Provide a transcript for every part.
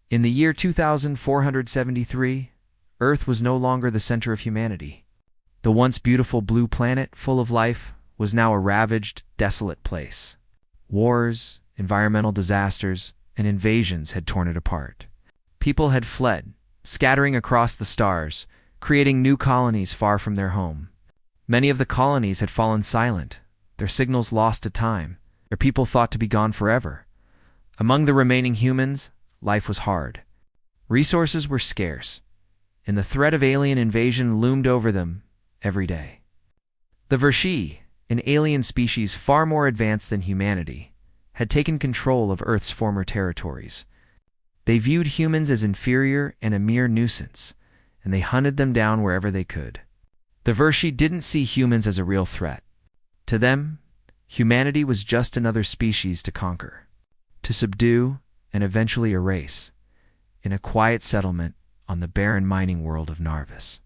In the year 2473, Earth was no longer the center of humanity. The once beautiful blue planet, full of life, was now a ravaged, desolate place. Wars, environmental disasters, and invasions had torn it apart. People had fled, scattering across the stars, creating new colonies far from their home. Many of the colonies had fallen silent, their signals lost to time, their people thought to be gone forever. Among the remaining humans, life was hard. Resources were scarce, and the threat of alien invasion loomed over them every day. The Vershi, an alien species far more advanced than humanity, had taken control of Earth's former territories. They viewed humans as inferior and a mere nuisance, and they hunted them down wherever they could. The Vershi didn't see humans as a real threat. To them, humanity was just another species to conquer, to subdue, and eventually erase, in a quiet settlement on the barren mining world of Narvis.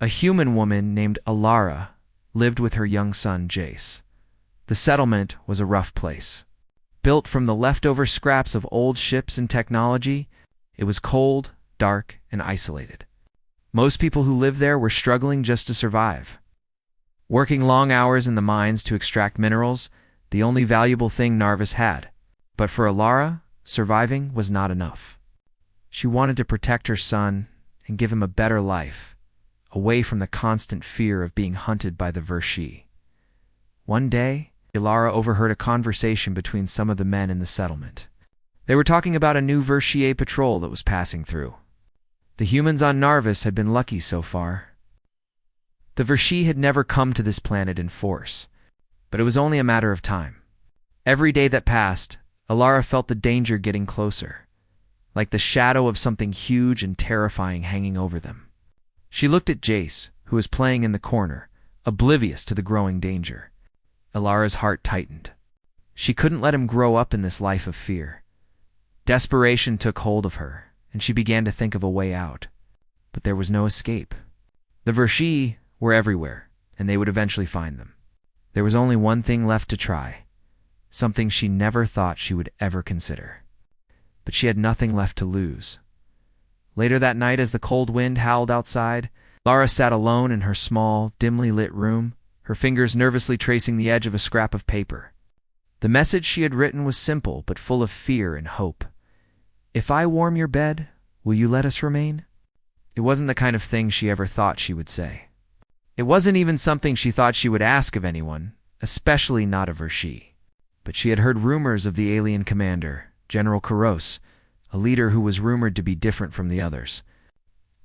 A human woman named Alara lived with her young son Jace. The settlement was a rough place. Built from the leftover scraps of old ships and technology, it was cold, dark, and isolated. Most people who lived there were struggling just to survive. Working long hours in the mines to extract minerals, the only valuable thing Narvis had. But for Alara, surviving was not enough. She wanted to protect her son and give him a better life, away from the constant fear of being hunted by the Vershi. One day, Alara overheard a conversation between some of the men in the settlement. They were talking about a new Vershi patrol that was passing through. The humans on Narvis had been lucky so far. The Vershi had never come to this planet in force, but it was only a matter of time. Every day that passed, Alara felt the danger getting closer, like the shadow of something huge and terrifying hanging over them. She looked at Jace, who was playing in the corner, oblivious to the growing danger. Alara's heart tightened. She couldn't let him grow up in this life of fear. Desperation took hold of her, and she began to think of a way out. But there was no escape. The Vershi were everywhere, and they would eventually find them. There was only one thing left to try, something she never thought she would ever consider. But she had nothing left to lose. Later that night, as the cold wind howled outside, Alara sat alone in her small, dimly lit room, her fingers nervously tracing the edge of a scrap of paper. The message she had written was simple but full of fear and hope. "If I warm your bed, will you let us remain?" It wasn't the kind of thing she ever thought she would say. It wasn't even something she thought she would ask of anyone, especially not a Vershi. But she had heard rumors of the alien commander, General Kuros, a leader who was rumored to be different from the others.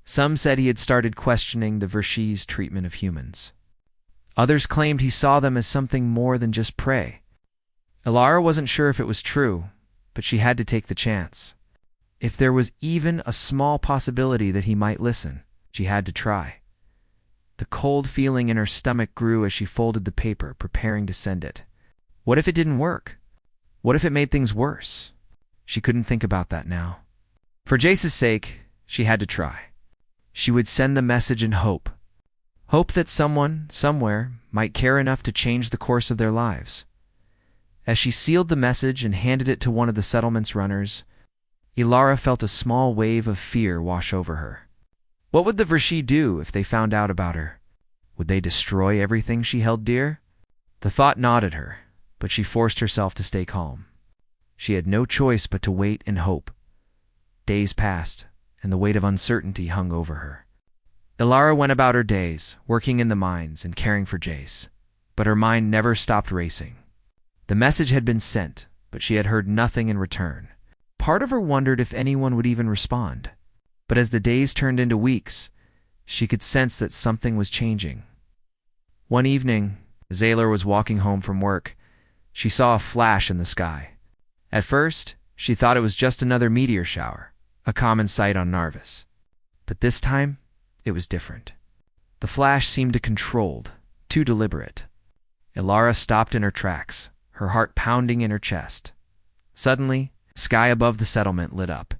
Some said he had started questioning the Vershi's treatment of humans. Others claimed he saw them as something more than just prey. Alara wasn't sure if it was true, but she had to take the chance. If there was even a small possibility that he might listen, she had to try. The cold feeling in her stomach grew as she folded the paper, preparing to send it. What if it didn't work? What if it made things worse? She couldn't think about that now. For Jace's sake, she had to try. She would send the message in hope. Hope that someone, somewhere, might care enough to change the course of their lives. As she sealed the message and handed it to one of the settlement's runners, Alara felt a small wave of fear wash over her. What would the Vershi do if they found out about her? Would they destroy everything she held dear? The thought gnawed her, but she forced herself to stay calm. She had no choice but to wait and hope. Days passed, and the weight of uncertainty hung over her. Alara went about her days, working in the mines and caring for Jace, but her mind never stopped racing. The message had been sent, but she had heard nothing in return. Part of her wondered if anyone would even respond. But as the days turned into weeks, she could sense that something was changing. One evening, as Alara was walking home from work, she saw a flash in the sky. At first, she thought it was just another meteor shower, a common sight on Narvis. But this time, it was different. The flash seemed controlled, too deliberate. Alara stopped in her tracks, her heart pounding in her chest. Suddenly, the sky above the settlement lit up,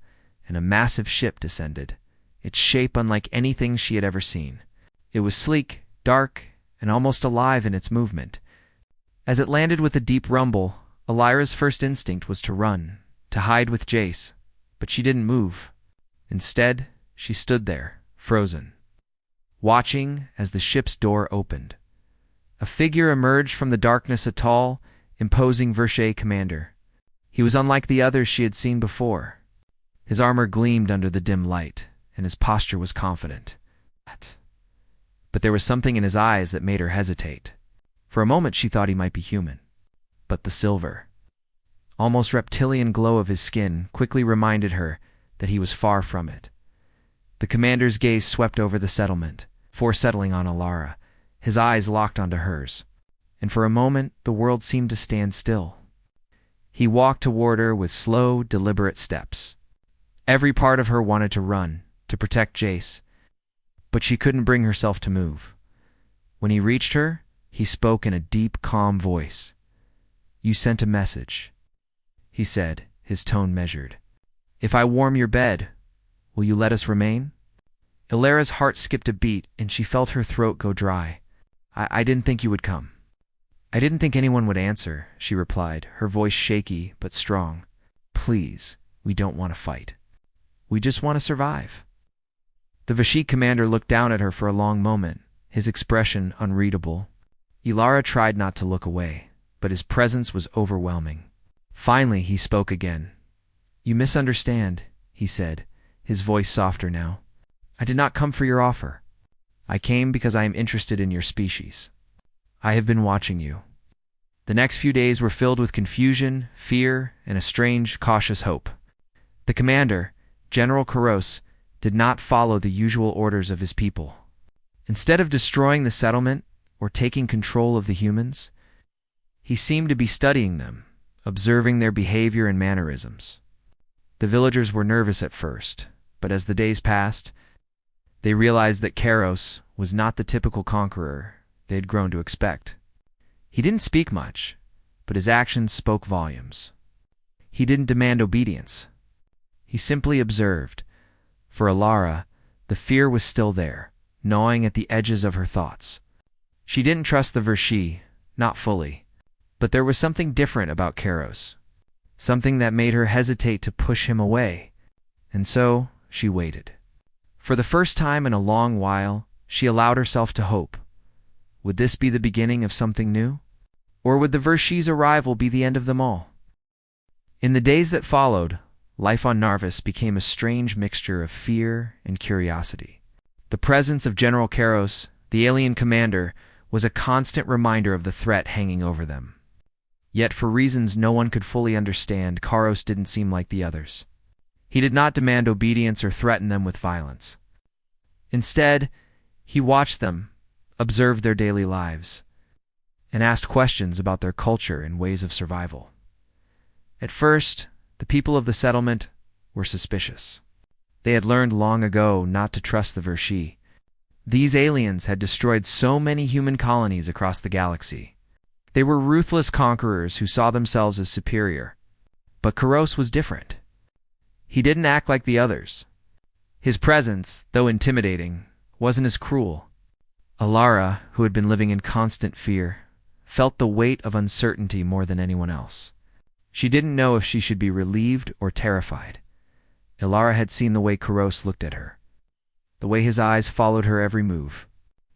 and a massive ship descended, its shape unlike anything she had ever seen. It was sleek, dark, and almost alive in its movement. As it landed with a deep rumble, Alara's first instinct was to run, to hide with Jace. but she didn't move. Instead, she stood there, frozen, watching as the ship's door opened. A figure emerged from the darkness, a tall, imposing Verche commander. He was unlike the others she had seen before. His armor gleamed under the dim light, and his posture was confident. But there was something in his eyes that made her hesitate. For a moment she thought he might be human. But the silver, almost reptilian glow of his skin quickly reminded her that he was far from it. The commander's gaze swept over the settlement, before settling on Alara. His eyes locked onto hers, and for a moment the world seemed to stand still. He walked toward her with slow, deliberate steps. Every part of her wanted to run, to protect Jace, but she couldn't bring herself to move. When he reached her, he spoke in a deep, calm voice. "You sent a message," he said, his tone measured. "If I warm your bed, will you let us remain?" Alara's heart skipped a beat, and she felt her throat go dry. I didn't think you would come." "I didn't think anyone would answer," she replied, her voice shaky but strong. "Please, we don't want to fight. We just want to survive." The Vashik commander looked down at her for a long moment, his expression unreadable. Alara tried not to look away, but his presence was overwhelming. Finally, he spoke again. "You misunderstand," he said, his voice softer now. "I did not come for your offer. I came because I am interested in your species. I have been watching you." The next few days were filled with confusion, fear, and a strange, cautious hope. The commander, General Karos, did not follow the usual orders of his people. Instead of destroying the settlement or taking control of the humans, he seemed to be studying them, observing their behavior and mannerisms. The villagers were nervous at first, but as the days passed, they realized that Karos was not the typical conqueror they had grown to expect. He didn't speak much, but his actions spoke volumes. He didn't demand obedience. He simply observed. For Alara, the fear was still there, gnawing at the edges of her thoughts. She didn't trust the Vershi, not fully, but there was something different about Karos, something that made her hesitate to push him away, and so she waited. For the first time in a long while, she allowed herself to hope. Would this be the beginning of something new? Or would the Vershi's arrival be the end of them all? In the days that followed, life on Narvis became a strange mixture of fear and curiosity. The presence of General Karos, the alien commander, was a constant reminder of the threat hanging over them. Yet for reasons no one could fully understand, Karos didn't seem like the others. He did not demand obedience or threaten them with violence. Instead, he watched them, observed their daily lives, and asked questions about their culture and ways of survival. At first, the people of the settlement were suspicious. They had learned long ago not to trust the Vershi. These aliens had destroyed so many human colonies across the galaxy. They were ruthless conquerors who saw themselves as superior. But Karos was different. He didn't act like the others. His presence, though intimidating, wasn't as cruel. Alara, who had been living in constant fear, felt the weight of uncertainty more than anyone else. She didn't know if she should be relieved or terrified. Alara had seen the way Karos looked at her, the way his eyes followed her every move.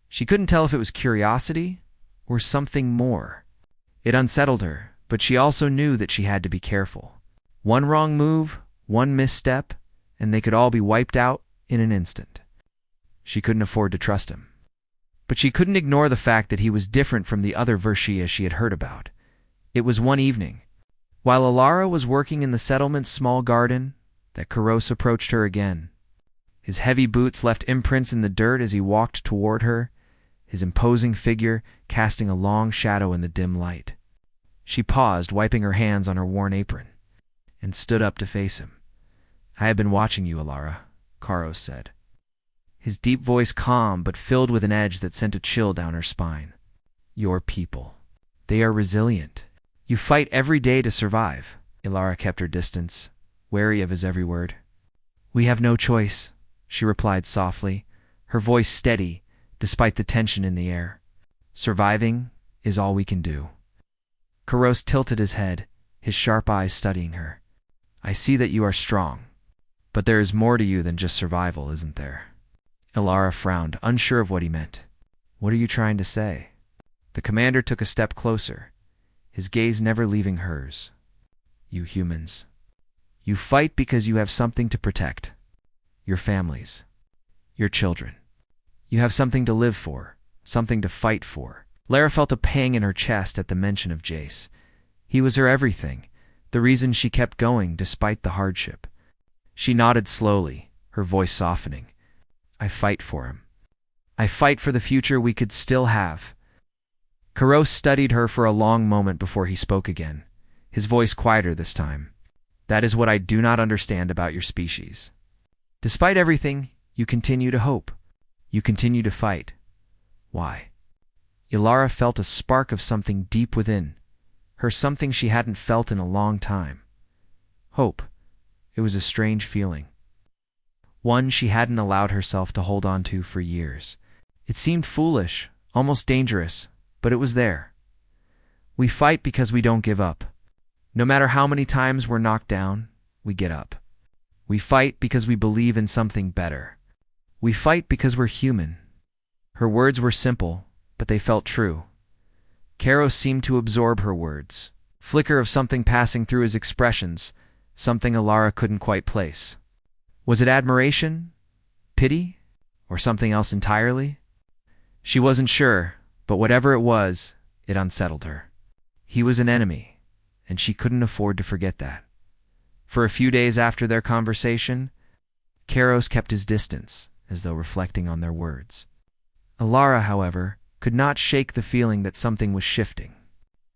She couldn't tell if it was curiosity or something more. It unsettled her, but she also knew that she had to be careful. One wrong move, one misstep, and they could all be wiped out in an instant. She couldn't afford to trust him. But she couldn't ignore the fact that he was different from the other Vershia she had heard about. It was one evening, while Alara was working in the settlement's small garden, that Karos approached her again. His heavy boots left imprints in the dirt as he walked toward her, his imposing figure casting a long shadow in the dim light. She paused, wiping her hands on her worn apron, and stood up to face him. "I have been watching you, Alara," Karos said. His deep voice calm but filled with an edge that sent a chill down her spine. "Your people. They are resilient. You fight every day to survive." Alara kept her distance, wary of his every word. "We have no choice," she replied softly, her voice steady despite the tension in the air. "Surviving is all we can do." Karos tilted his head, his sharp eyes studying her. "I see that you are strong. But there is more to you than just survival, isn't there? Elara frowned, unsure of what he meant. What are you trying to say? The commander took a step closer, his gaze never leaving hers. You humans. You fight because you have something to protect. Your families. Your children. You have something to live for, something to fight for. Lara felt a pang in her chest at the mention of Jace. He was her everything, the reason she kept going despite the hardship. She nodded slowly, her voice softening. I fight for him. I fight for the future we could still have. Karos studied her for a long moment before he spoke again, his voice quieter this time. That is what I do not understand about your species. Despite everything, you continue to hope. You continue to fight. Why? Elara felt a spark of something deep within her, something she hadn't felt in a long time. Hope. It was a strange feeling. One she hadn't allowed herself to hold on to for years. It seemed foolish, almost dangerous, but it was there. We fight because we don't give up. No matter how many times we're knocked down, we get up. We fight because we believe in something better. We fight because we're human. Her words were simple, but they felt true. Karos seemed to absorb her words, flicker of something passing through his expressions, something Elara couldn't quite place. Was it admiration? Pity? Or something else entirely? She wasn't sure, but whatever it was, it unsettled her. He was an enemy, and she couldn't afford to forget that. For a few days after their conversation, Karos kept his distance, as though reflecting on their words. Elara, however, could not shake the feeling that something was shifting.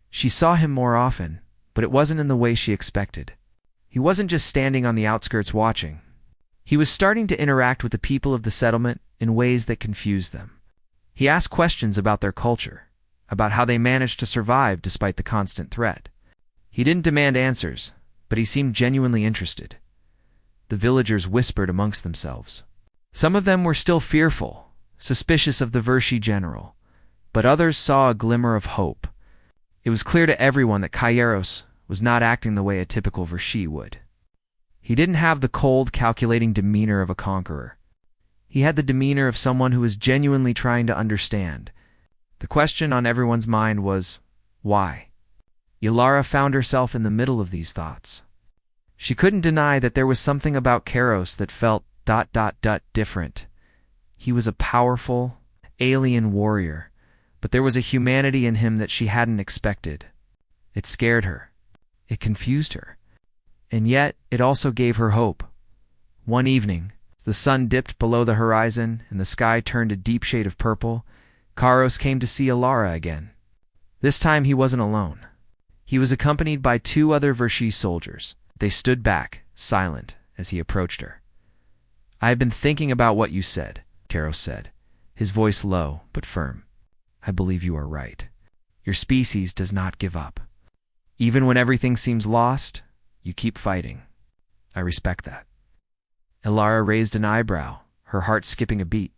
She saw him more often, but it wasn't in the way she expected. He wasn't just standing on the outskirts watching. He was starting to interact with the people of the settlement in ways that confused them. He asked questions about their culture, about how they managed to survive despite the constant threat. He didn't demand answers, but he seemed genuinely interested. The villagers whispered amongst themselves. Some of them were still fearful, suspicious of the Vershi general, but others saw a glimmer of hope. It was clear to everyone that Kairos was not acting the way a typical Vershi would. He didn't have the cold, calculating demeanor of a conqueror. He had the demeanor of someone who was genuinely trying to understand. The question on everyone's mind was, why? Elara found herself in the middle of these thoughts. She couldn't deny that there was something about Karos that felt ... different. He was a powerful, alien warrior, but there was a humanity in him that she hadn't expected. It scared her. It confused her. And yet, it also gave her hope. One evening, as the sun dipped below the horizon and the sky turned a deep shade of purple, Karos came to see Elara again. This time he wasn't alone. He was accompanied by 2 other Vershi soldiers. They stood back, silent, as he approached her. I have been thinking about what you said, Karos said, his voice low but firm. I believe you are right. Your species does not give up. Even when everything seems lost, you keep fighting. I respect that. Elara raised an eyebrow, her heart skipping a beat.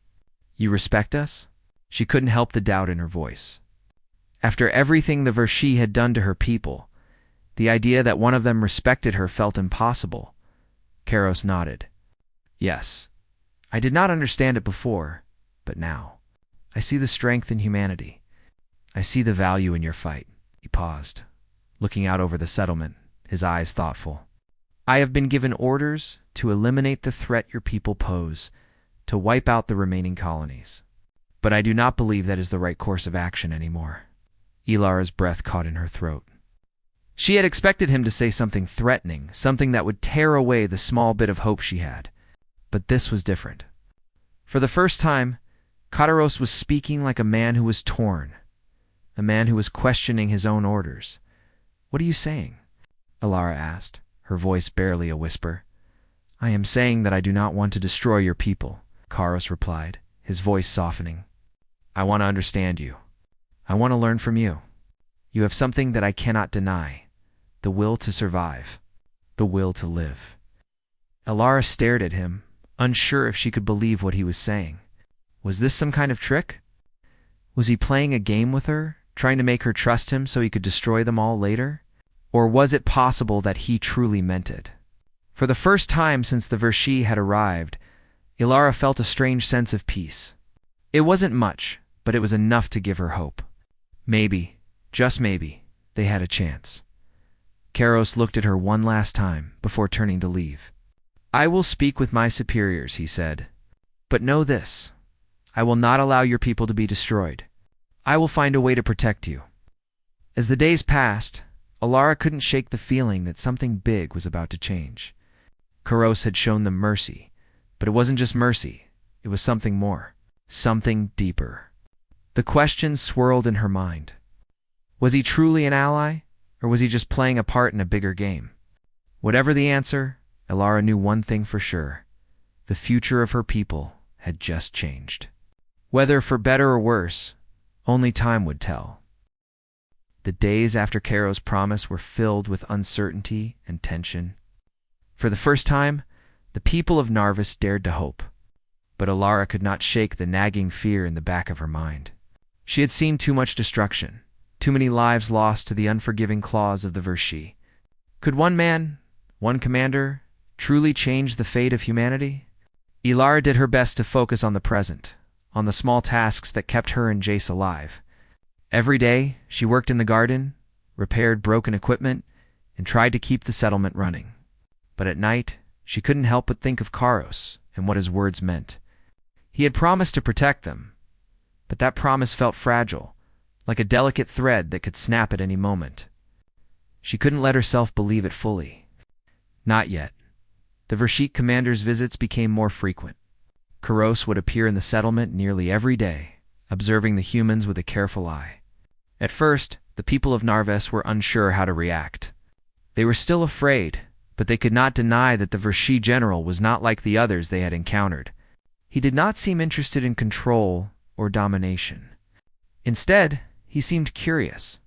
You respect us? She couldn't help the doubt in her voice. After everything the Vershi had done to her people, the idea that one of them respected her felt impossible. Karos nodded. Yes. I did not understand it before, but now. I see the strength in humanity. I see the value in your fight. He paused, looking out over the settlement, his eyes thoughtful. I have been given orders to eliminate the threat your people pose, to wipe out the remaining colonies. But I do not believe that is the right course of action anymore. Elara's breath caught in her throat. She had expected him to say something threatening, something that would tear away the small bit of hope she had. But this was different. For the first time, Kataros was speaking like a man who was torn, a man who was questioning his own orders. What are you saying? Elara asked, her voice barely a whisper. I am saying that I do not want to destroy your people, Kataros replied, his voice softening. I want to understand you. I want to learn from you. You have something that I cannot deny, the will to survive, the will to live. Elara stared at him, unsure if she could believe what he was saying. Was this some kind of trick? Was he playing a game with her, trying to make her trust him so he could destroy them all later? Or was it possible that he truly meant it? For the first time since the Vershi had arrived, Ilara felt a strange sense of peace. It wasn't much, but it was enough to give her hope. Maybe, just maybe, they had a chance. Kairos looked at her one last time before turning to leave. "I will speak with my superiors," he said. "But know this, I will not allow your people to be destroyed. I will find a way to protect you." As the days passed, Ilara couldn't shake the feeling that something big was about to change. Kairos had shown them mercy, but it wasn't just mercy, it was something more, something deeper. The questions swirled in her mind. Was he truly an ally, or was he just playing a part in a bigger game? Whatever the answer, Ilara knew one thing for sure. The future of her people had just changed. Whether for better or worse, only time would tell. The days after Kairos' promise were filled with uncertainty and tension. For the first time, the people of Narvis dared to hope. But Ilara could not shake the nagging fear in the back of her mind. She had seen too much destruction, too many lives lost to the unforgiving claws of the Vershi. Could one man, one commander, truly change the fate of humanity? Ilara did her best to focus on the present, on the small tasks that kept her and Jace alive. Every day, she worked in the garden, repaired broken equipment, and tried to keep the settlement running. But at night, she couldn't help but think of Kairos and what his words meant. He had promised to protect them, but that promise felt fragile, like a delicate thread that could snap at any moment. She couldn't let herself believe it fully. Not yet. The Vershik commander's visits became more frequent. Kairos would appear in the settlement nearly every day, observing the humans with a careful eye. At first, the people of Narvis were unsure how to react. They were still afraid, but they could not deny that the Vershi general was not like the others they had encountered. He did not seem interested in control or domination. Instead, he seemed curious.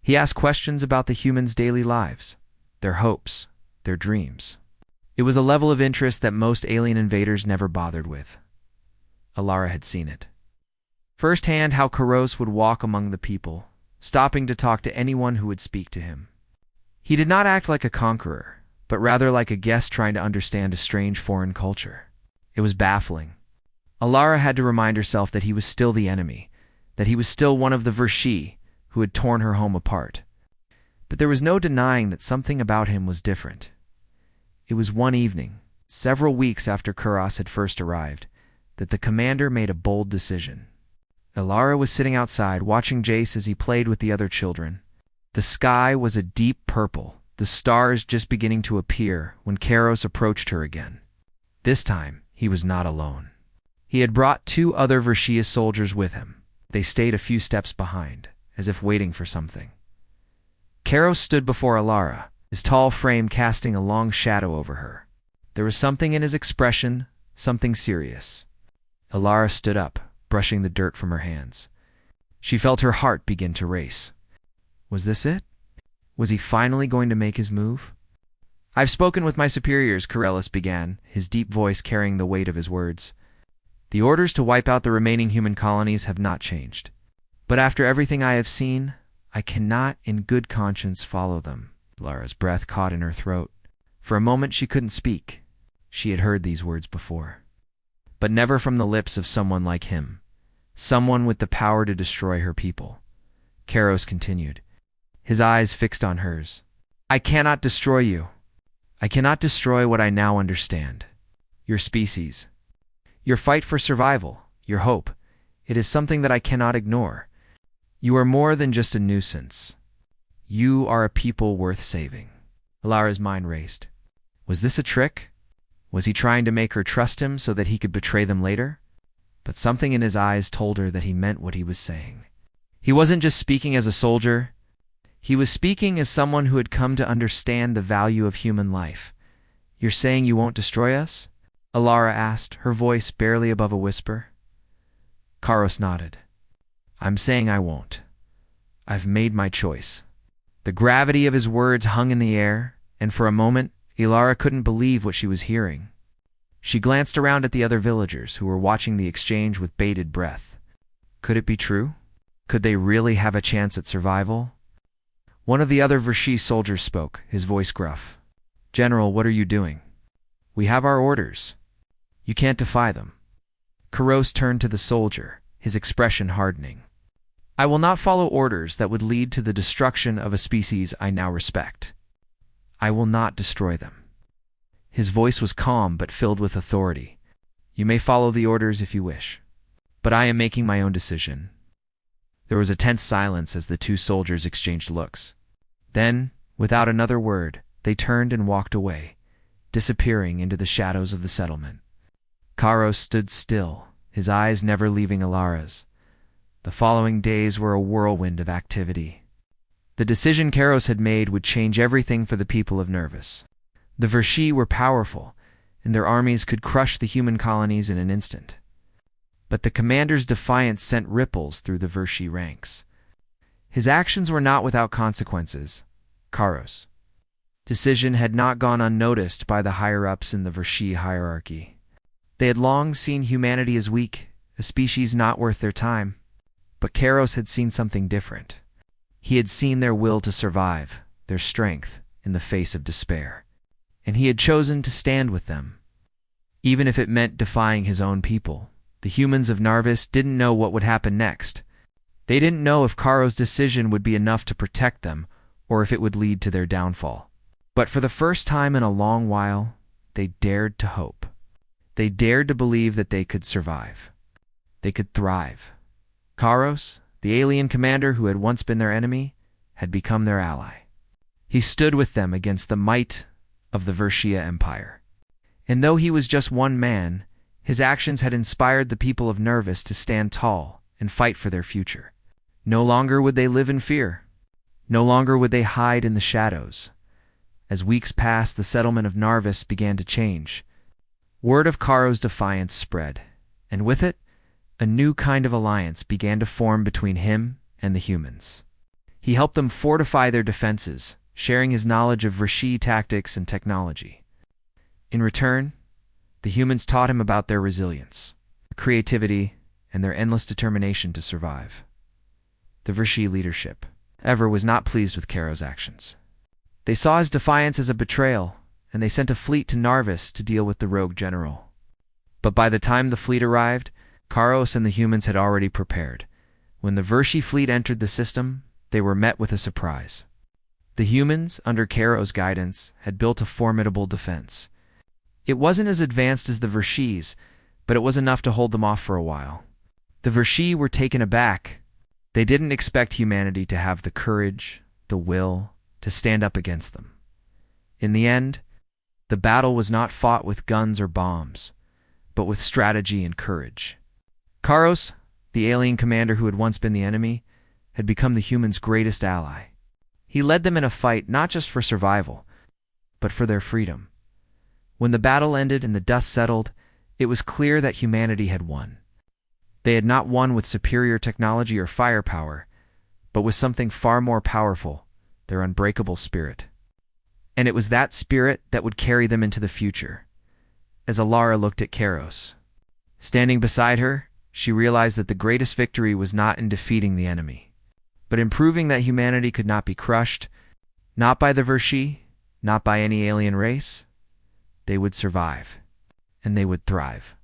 He asked questions about the humans' daily lives, their hopes, their dreams. It was a level of interest that most alien invaders never bothered with. Ilara had seen it. Firsthand how Kairos would walk among the people, stopping to talk to anyone who would speak to him. He did not act like a conqueror, but rather like a guest trying to understand a strange foreign culture. It was baffling. Ilara had to remind herself that he was still the enemy, that he was still one of the Vershi who had torn her home apart. But there was no denying that something about him was different. It was one evening, several weeks after Kairos had first arrived, that the commander made a bold decision. Ilara was sitting outside watching Jace as he played with the other children. The sky was a deep purple, the stars just beginning to appear when Kairos approached her again. This time, he was not alone. He had brought 2 other Vershia soldiers with him. They stayed a few steps behind, as if waiting for something. Kairos stood before Ilara, his tall frame casting a long shadow over her. There was something in his expression, something serious. Ilara stood up, brushing the dirt from her hands. She felt her heart begin to race. Was this it? Was he finally going to make his move? "I've spoken with my superiors," Kairos began, his deep voice carrying the weight of his words. "The orders to wipe out the remaining human colonies have not changed. But after everything I have seen, I cannot in good conscience follow them." Ilara's breath caught in her throat. For a moment she couldn't speak. She had heard these words before. But never from the lips of someone like him. Someone with the power to destroy her people. Kairos continued, his eyes fixed on hers. "I cannot destroy you. I cannot destroy what I now understand. Your species. Your fight for survival. Your hope. It is something that I cannot ignore. You are more than just a nuisance. You are a people worth saving." Ilara's mind raced. Was this a trick? Was he trying to make her trust him so that he could betray them later? But something in his eyes told her that he meant what he was saying. He wasn't just speaking as a soldier. He was speaking as someone who had come to understand the value of human life. "You're saying you won't destroy us?" Ilara asked, her voice barely above a whisper. Kairos nodded. "I'm saying I won't. I've made my choice." The gravity of his words hung in the air, and for a moment, Ilara couldn't believe what she was hearing. She glanced around at the other villagers who were watching the exchange with bated breath. Could it be true? Could they really have a chance at survival? One of the other Vershi soldiers spoke, his voice gruff. "General, what are you doing?" We have our orders. You can't defy them. Karos turned to the soldier, his expression hardening. I will not follow orders that would lead to the destruction of a species I now respect. I will not destroy them. His voice was calm but filled with authority. You may follow the orders if you wish, but I am making my own decision. There was a tense silence as the two soldiers exchanged looks. Then, without another word, they turned and walked away, disappearing into the shadows of the settlement. Karos stood still, his eyes never leaving Alara's. The following days were a whirlwind of activity. The decision Karos had made would change everything for the people of Nervus. The Vershi were powerful, and their armies could crush the human colonies in an instant. But the commander's defiance sent ripples through the Vershi ranks. His actions were not without consequences. Karos' decision had not gone unnoticed by the higher-ups in the Vershi hierarchy. They had long seen humanity as weak, a species not worth their time. But Karos had seen something different. He had seen their will to survive, their strength, in the face of despair. And he had chosen to stand with them. Even if it meant defying his own people, the humans of Narvis didn't know what would happen next. They didn't know if Karos' decision would be enough to protect them, or if it would lead to their downfall. But for the first time in a long while, they dared to hope. They dared to believe that they could survive. They could thrive. Karos, the alien commander who had once been their enemy, had become their ally. He stood with them against the might of the Vershia Empire. And though he was just one man, his actions had inspired the people of Nervus to stand tall and fight for their future. No longer would they live in fear. No longer would they hide in the shadows. As weeks passed, the settlement of Narvis began to change. Word of Karos' defiance spread, and with it, a new kind of alliance began to form between him and the humans. He helped them fortify their defenses, sharing his knowledge of Vershi tactics and technology. In return, the humans taught him about their resilience, creativity, and their endless determination to survive. The Vershi leadership, however, was not pleased with Karos' actions. They saw his defiance as a betrayal, and they sent a fleet to Narvis to deal with the rogue general. But by the time the fleet arrived, Karos and the humans had already prepared. When the Vershi fleet entered the system, they were met with a surprise. The humans, under Karos' guidance, had built a formidable defense. It wasn't as advanced as the Vershis, but it was enough to hold them off for a while. The Vershi were taken aback. They didn't expect humanity to have the courage, the will, to stand up against them. In the end, the battle was not fought with guns or bombs, but with strategy and courage. Karos, the alien commander who had once been the enemy, had become the humans' greatest ally. He led them in a fight not just for survival, but for their freedom. When the battle ended and the dust settled, it was clear that humanity had won. They had not won with superior technology or firepower, but with something far more powerful, their unbreakable spirit. And it was that spirit that would carry them into the future. As Alara looked at Karos, standing beside her, she realized that the greatest victory was not in defeating the enemy, but in proving that humanity could not be crushed, not by the Vershi, not by any alien race. They would survive, and they would thrive.